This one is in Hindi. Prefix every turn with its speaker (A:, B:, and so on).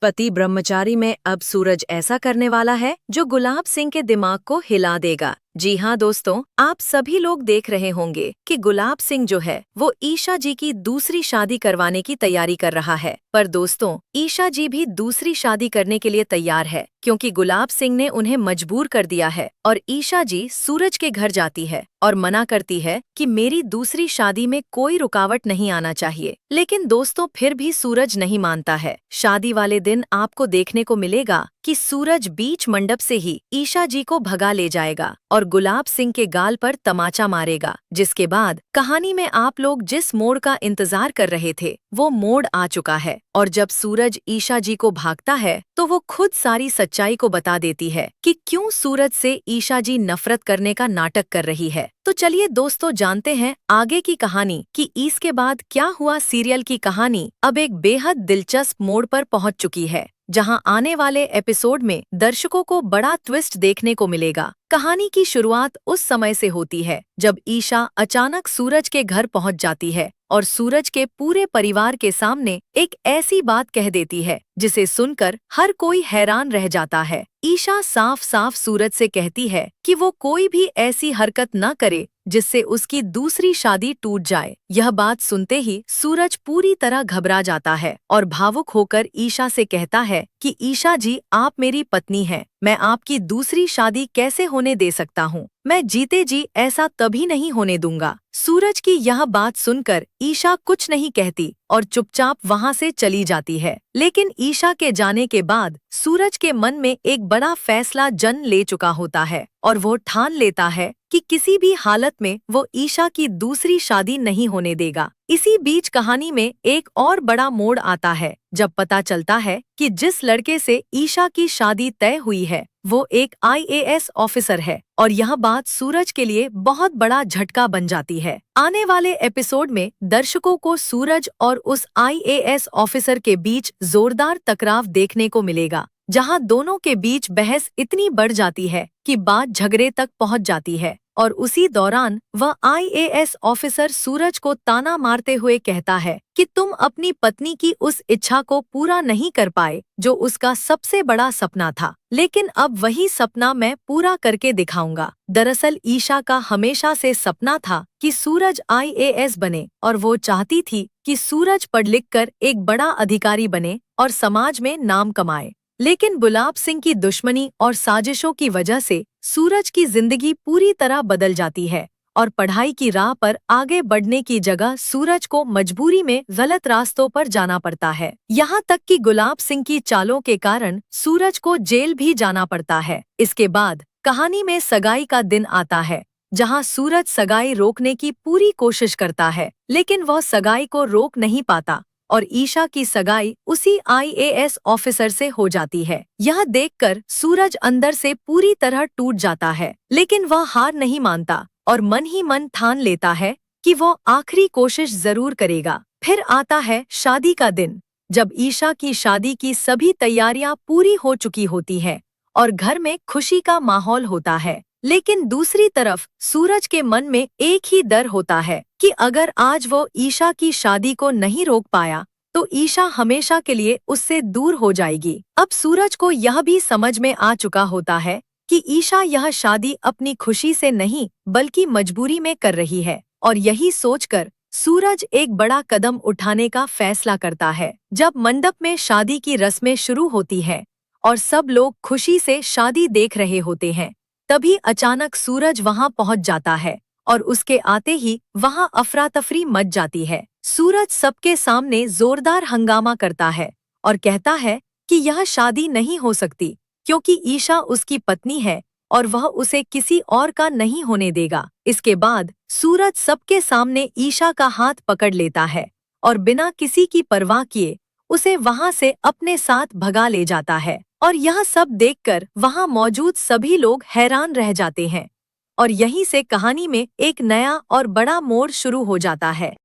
A: पति ब्रह्मचारी में अब सूरज ऐसा करने वाला है जो गुलाब सिंह के दिमाग को हिला देगा। जी हाँ दोस्तों, आप सभी लोग देख रहे होंगे कि गुलाब सिंह जो है वो ईशा जी की दूसरी शादी करवाने की तैयारी कर रहा है। पर दोस्तों, ईशा जी भी दूसरी शादी करने के लिए तैयार है क्योंकि गुलाब सिंह ने उन्हें मजबूर कर दिया है। और ईशा जी सूरज के घर जाती है और मना करती है कि मेरी दूसरी शादी में कोई रुकावट नहीं आना चाहिए। लेकिन दोस्तों, फिर भी सूरज नहीं मानता है। शादी वाले दिन आपको देखने को मिलेगा कि सूरज बीच मंडप से ही ईशा जी को भगा ले जाएगा और गुलाब सिंह के गाल पर तमाचा मारेगा। जिसके बाद कहानी में आप लोग जिस मोड़ का इंतजार कर रहे थे वो मोड़ आ चुका है। और जब सूरज ईशा जी को भागता है तो वो खुद सारी सच्चाई को बता देती है कि क्यों सूरज से ईशा जी नफरत करने का नाटक कर रही है। तो चलिए दोस्तों, जानते हैं आगे की कहानी कि इसके बाद क्या हुआ। सीरियल की कहानी अब एक बेहद दिलचस्प मोड़ पर पहुंच चुकी है, जहां आने वाले एपिसोड में दर्शकों को बड़ा ट्विस्ट देखने को मिलेगा। कहानी की शुरुआत उस समय से होती है जब ईशा अचानक सूरज के घर पहुंच जाती है और सूरज के पूरे परिवार के सामने एक ऐसी बात कह देती है जिसे सुनकर हर कोई हैरान रह जाता है। ईशा साफ साफ सूरज से कहती है कि वो कोई भी ऐसी हरकत न करे जिससे उसकी दूसरी शादी टूट जाए। यह बात सुनते ही सूरज पूरी तरह घबरा जाता है और भावुक होकर ईशा से कहता है कि ईशा जी, आप मेरी पत्नी हैं, मैं आपकी दूसरी शादी कैसे होने दे सकता हूँ? मैं जीते जी ऐसा कभी नहीं होने दूंगा। सूरज की यह बात सुनकर ईशा कुछ नहीं कहती और चुपचाप वहां से चली जाती है। लेकिन ईशा के जाने के बाद सूरज के मन में एक बड़ा फैसला जन्म ले चुका होता है और वो ठान लेता है कि किसी भी हालत में वो ईशा की दूसरी शादी नहीं होने देगा। इसी बीच कहानी में एक और बड़ा मोड़ आता है जब पता चलता है कि जिस लड़के से ईशा की शादी तय हुई है वो एक आईएएस ऑफिसर है। और यह बात सूरज के लिए बहुत बड़ा झटका बन जाती है। आने वाले एपिसोड में दर्शकों को सूरज और उस आईएएस ऑफिसर के बीच जोरदार टकराव देखने को मिलेगा, जहां दोनों के बीच बहस इतनी बढ़ जाती है कि बात झगड़े तक पहुंच जाती है। और उसी दौरान वह आईएएस ऑफिसर सूरज को ताना मारते हुए कहता है कि तुम अपनी पत्नी की उस इच्छा को पूरा नहीं कर पाए जो उसका सबसे बड़ा सपना था, लेकिन अब वही सपना मैं पूरा करके दिखाऊंगा। दरअसल ईशा का हमेशा से सपना था कि सूरज आईएएस बने और वो चाहती थी कि सूरज पढ़ लिख कर एक बड़ा अधिकारी बने और समाज में नाम कमाए। लेकिन गुलाब सिंह की दुश्मनी और साजिशों की वजह से सूरज की जिंदगी पूरी तरह बदल जाती है और पढ़ाई की राह पर आगे बढ़ने की जगह सूरज को मजबूरी में गलत रास्तों पर जाना पड़ता है। यहाँ तक कि गुलाब सिंह की चालों के कारण सूरज को जेल भी जाना पड़ता है। इसके बाद कहानी में सगाई का दिन आता है, जहाँ सूरज सगाई रोकने की पूरी कोशिश करता है, लेकिन वह सगाई को रोक नहीं पाता और ईशा की सगाई उसी आईएएस ऑफिसर से हो जाती है। यह देखकर सूरज अंदर से पूरी तरह टूट जाता है, लेकिन वह हार नहीं मानता और मन ही मन ठान लेता है कि वो आखिरी कोशिश जरूर करेगा। फिर आता है शादी का दिन, जब ईशा की शादी की सभी तैयारियां पूरी हो चुकी होती हैं और घर में खुशी का माहौल होता है। लेकिन दूसरी तरफ सूरज के मन में एक ही डर होता है कि अगर आज वो ईशा की शादी को नहीं रोक पाया तो ईशा हमेशा के लिए उससे दूर हो जाएगी। अब सूरज को यह भी समझ में आ चुका होता है कि ईशा यह शादी अपनी खुशी से नहीं बल्कि मजबूरी में कर रही है और यही सोचकर सूरज एक बड़ा कदम उठाने का फैसला करता है। जब मंडप में शादी की रस्में शुरू होती हैं और सब लोग खुशी से शादी देख रहे होते हैं, तभी अचानक सूरज वहां पहुंच जाता है और उसके आते ही वहां अफरा तफरी मच जाती है। सूरज सबके सामने जोरदार हंगामा करता है और कहता है कि यह शादी नहीं हो सकती क्योंकि ईशा उसकी पत्नी है और वह उसे किसी और का नहीं होने देगा। इसके बाद सूरज सबके सामने ईशा का हाथ पकड़ लेता है और बिना किसी की परवाह किए उसे वहां से अपने साथ भगा ले जाता है। और यह सब देखकर वहां मौजूद सभी लोग हैरान रह जाते हैं और यहीं से कहानी में एक नया और बड़ा मोड़ शुरू हो जाता है।